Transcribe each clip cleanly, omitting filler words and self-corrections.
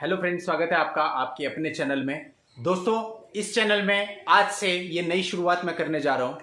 Hello friends, स्वागत है आपका आपके अपने चैनल में। दोस्तों, इस चैनल में आज से ये नई शुरुआत मैं करने जा रहा हूँ।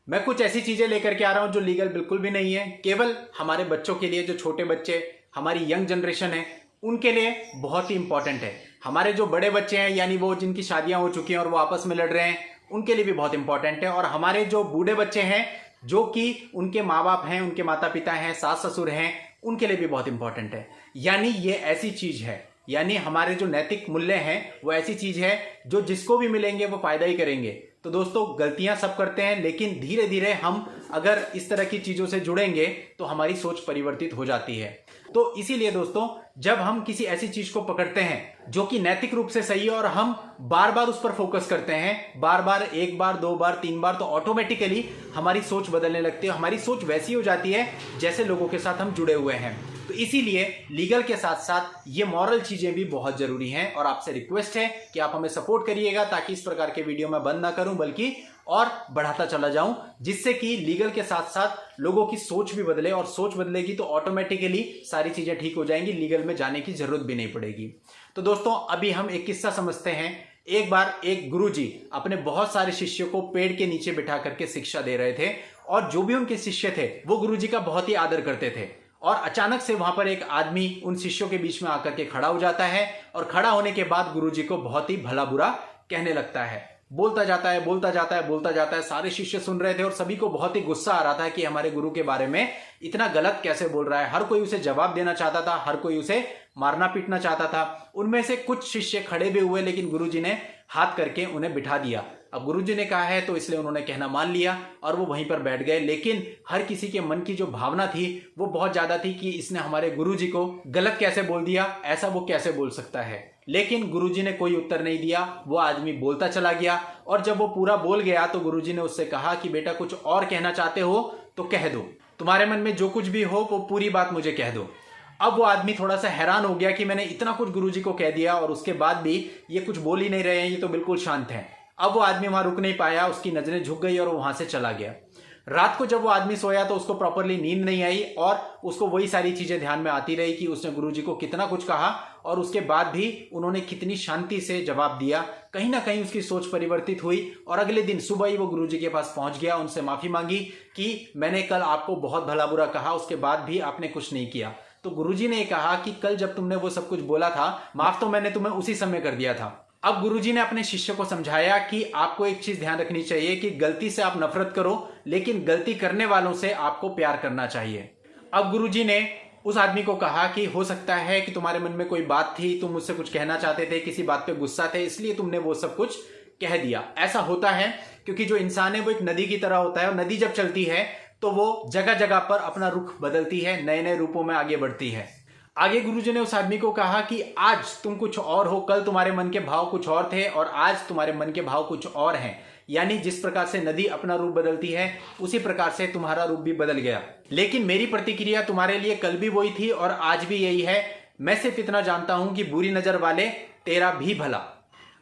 मैं कुछ ऐसी चीज़ें लेकर के आ रहा हूँ जो लीगल बिल्कुल भी नहीं है, केवल हमारे बच्चों के लिए, जो छोटे बच्चे, हमारी यंग जनरेशन है, उनके लिए बहुत ही इंपॉर्टेंट है। हमारे जो बड़े बच्चे हैं, यानी वो जिनकी शादियाँ हो चुकी हैं और वो आपस में लड़ रहे हैं, उनके लिए भी बहुत इंपॉर्टेंट है। और हमारे जो बूढ़े बच्चे हैं, जो कि उनके माँ बाप हैं, उनके माता पिता हैं, सास ससुर हैं, उनके लिए भी बहुत इंपॉर्टेंट है। यानी ये ऐसी चीज़ है, यानी हमारे जो नैतिक मूल्य हैं वो ऐसी चीज है जो जिसको भी मिलेंगे वो फायदा ही करेंगे। तो दोस्तों, गलतियां सब करते हैं, लेकिन धीरे धीरे हम अगर इस तरह की चीजों से जुड़ेंगे तो हमारी सोच परिवर्तित हो जाती है। तो इसीलिए दोस्तों, जब हम किसी ऐसी चीज को पकड़ते हैं जो कि नैतिक रूप से सही है और हम बार बार उस पर फोकस करते हैं, बार बार, एक बार, दो बार, तीन बार, तो ऑटोमेटिकली हमारी सोच बदलने लगती है। हमारी सोच वैसी हो जाती है जैसे लोगों के साथ हम जुड़े हुए हैं। तो इसीलिए लीगल के साथ साथ ये मॉरल चीजें भी बहुत जरूरी हैं। और आपसे रिक्वेस्ट है कि आप हमें सपोर्ट करिएगा, ताकि इस प्रकार के वीडियो मैं बंद ना करूं बल्कि और बढ़ाता चला जाऊं, जिससे कि लीगल के साथ साथ लोगों की सोच भी बदले। और सोच बदलेगी तो ऑटोमेटिकली सारी चीजें ठीक हो जाएंगी, लीगल में जाने की जरूरत भी नहीं पड़ेगी। तो दोस्तों, अभी हम एक किस्सा समझते हैं। एक बार एक गुरुजी अपने बहुत सारे शिष्यों को पेड़ के नीचे बिठा करके शिक्षा दे रहे थे, और जो भी उनके शिष्य थे वो गुरुजी का बहुत ही आदर करते थे। और अचानक से वहां पर एक आदमी उन शिष्यों के बीच में आकर के खड़ा हो जाता है, और खड़ा होने के बाद गुरुजी को बहुत ही भला बुरा कहने लगता है। बोलता जाता है, बोलता जाता है, बोलता जाता है। सारे शिष्य सुन रहे थे और सभी को बहुत ही गुस्सा आ रहा था कि हमारे गुरु के बारे में इतना गलत कैसे बोल रहा है। हर कोई उसे जवाब देना चाहता था, हर कोई उसे मारना पीटना चाहता था। उनमें से कुछ शिष्य खड़े भी हुए, लेकिन गुरुजी ने हाथ करके उन्हें बिठा दिया। अब गुरुजी ने कहा है तो इसलिए उन्होंने कहना मान लिया और वो वहीं पर बैठ गए। लेकिन हर किसी के मन की जो भावना थी वो बहुत ज्यादा थी कि इसने हमारे गुरुजी को गलत कैसे बोल दिया, ऐसा वो कैसे बोल सकता है। लेकिन गुरुजी ने कोई उत्तर नहीं दिया, वो आदमी बोलता चला गया। और जब वो पूरा बोल गया तो गुरुजी ने उससे कहा कि बेटा, कुछ और कहना चाहते हो तो कह दो, तुम्हारे मन में जो कुछ भी हो वो पूरी बात मुझे कह दो। अब वो आदमी थोड़ा सा हैरान हो गया कि मैंने इतना कुछ गुरुजी को कह दिया और उसके बाद भी ये कुछ बोल ही नहीं रहे हैं, ये तो बिल्कुल शांत हैं। अब वो आदमी वहां रुक नहीं पाया, उसकी नजरें झुक गई और वो वहां से चला गया। रात को जब वो आदमी सोया तो उसको प्रॉपरली नींद नहीं आई, और उसको वही सारी चीजें ध्यान में आती रही कि उसने गुरुजी को कितना कुछ कहा और उसके बाद भी उन्होंने कितनी शांति से जवाब दिया। कहीं ना कहीं उसकी सोच परिवर्तित हुई, और अगले दिन सुबह ही वो गुरुजी के पास पहुंच गया, उनसे माफी मांगी कि मैंने कल आपको बहुत भला बुरा कहा, उसके बाद भी आपने कुछ नहीं किया। तो गुरुजी ने कहा कि कल जब तुमने वो सब कुछ बोला था, माफ तो मैंने तुम्हें उसी समय कर दिया था। अब गुरुजी ने अपने शिष्य को समझाया कि आपको एक चीज ध्यान रखनी चाहिए कि गलती से आप नफरत करो, लेकिन गलती करने वालों से आपको प्यार करना चाहिए। अब गुरुजी ने उस आदमी को कहा कि हो सकता है कि तुम्हारे मन में कोई बात थी, तुम मुझसे कुछ कहना चाहते थे, किसी बात पे गुस्सा थे, इसलिए तुमने वो सब कुछ कह दिया। ऐसा होता है क्योंकि जो इंसान है वो एक नदी की तरह होता है, और नदी जब चलती है तो वो जगह जगह पर अपना रुख बदलती है, नए नए रूपों में आगे बढ़ती है। आगे गुरुजी ने उस आदमी को कहा कि आज तुम कुछ और हो, कल तुम्हारे मन के भाव कुछ और थे और आज तुम्हारे मन के भाव कुछ और हैं। यानी जिस प्रकार से नदी अपना रूप बदलती है, उसी प्रकार से तुम्हारा रूप भी बदल गया। लेकिन मेरी प्रतिक्रिया तुम्हारे लिए कल भी वही थी और आज भी यही है। मैं सिर्फ इतना जानता हूं कि बुरी नजर वाले तेरा भी भला।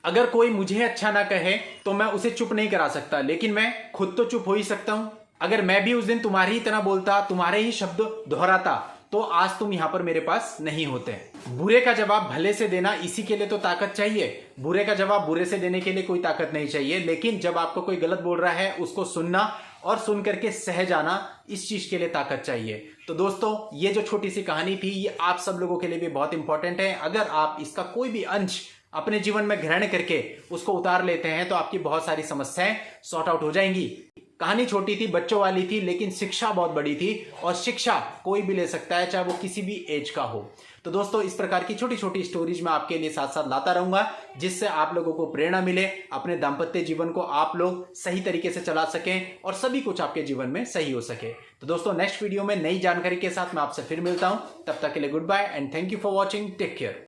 अगर कोई मुझे अच्छा ना कहे तो मैं उसे चुप नहीं करा सकता, लेकिन मैं खुद तो चुप हो ही सकता हूं। अगर मैं भी उस दिन तुम्हारी ही तरह बोलता, तुम्हारे ही शब्द दोहराता, तो आज तुम यहां पर मेरे पास नहीं होते। बुरे का जवाब भले से देना, इसी के लिए तो ताकत चाहिए। बुरे का जवाब बुरे से देने के लिए कोई ताकत नहीं चाहिए, लेकिन जब आपको कोई गलत बोल रहा है उसको सुनना और सुन करके सह जाना, इस चीज के लिए ताकत चाहिए। तो दोस्तों, ये जो छोटी सी कहानी थी, ये आप सब लोगों के लिए भी बहुत इंपॉर्टेंट है। अगर आप इसका कोई भी अंश अपने जीवन में ग्रहण करके उसको उतार लेते हैं तो आपकी बहुत सारी समस्याएं सॉर्ट आउट हो जाएंगी। कहानी छोटी थी, बच्चों वाली थी, लेकिन शिक्षा बहुत बड़ी थी, और शिक्षा कोई भी ले सकता है, चाहे वो किसी भी एज का हो। तो दोस्तों, इस प्रकार की छोटी छोटी स्टोरीज मैं आपके लिए साथ साथ लाता रहूंगा, जिससे आप लोगों को प्रेरणा मिले, अपने दाम्पत्य जीवन को आप लोग सही तरीके से चला सकें और सभी कुछ आपके जीवन में सही हो सके। तो दोस्तों, नेक्स्ट वीडियो में नई जानकारी के साथ मैं आपसे फिर मिलता हूं। तब तक के लिए goodbye and thank you for watching. Take care.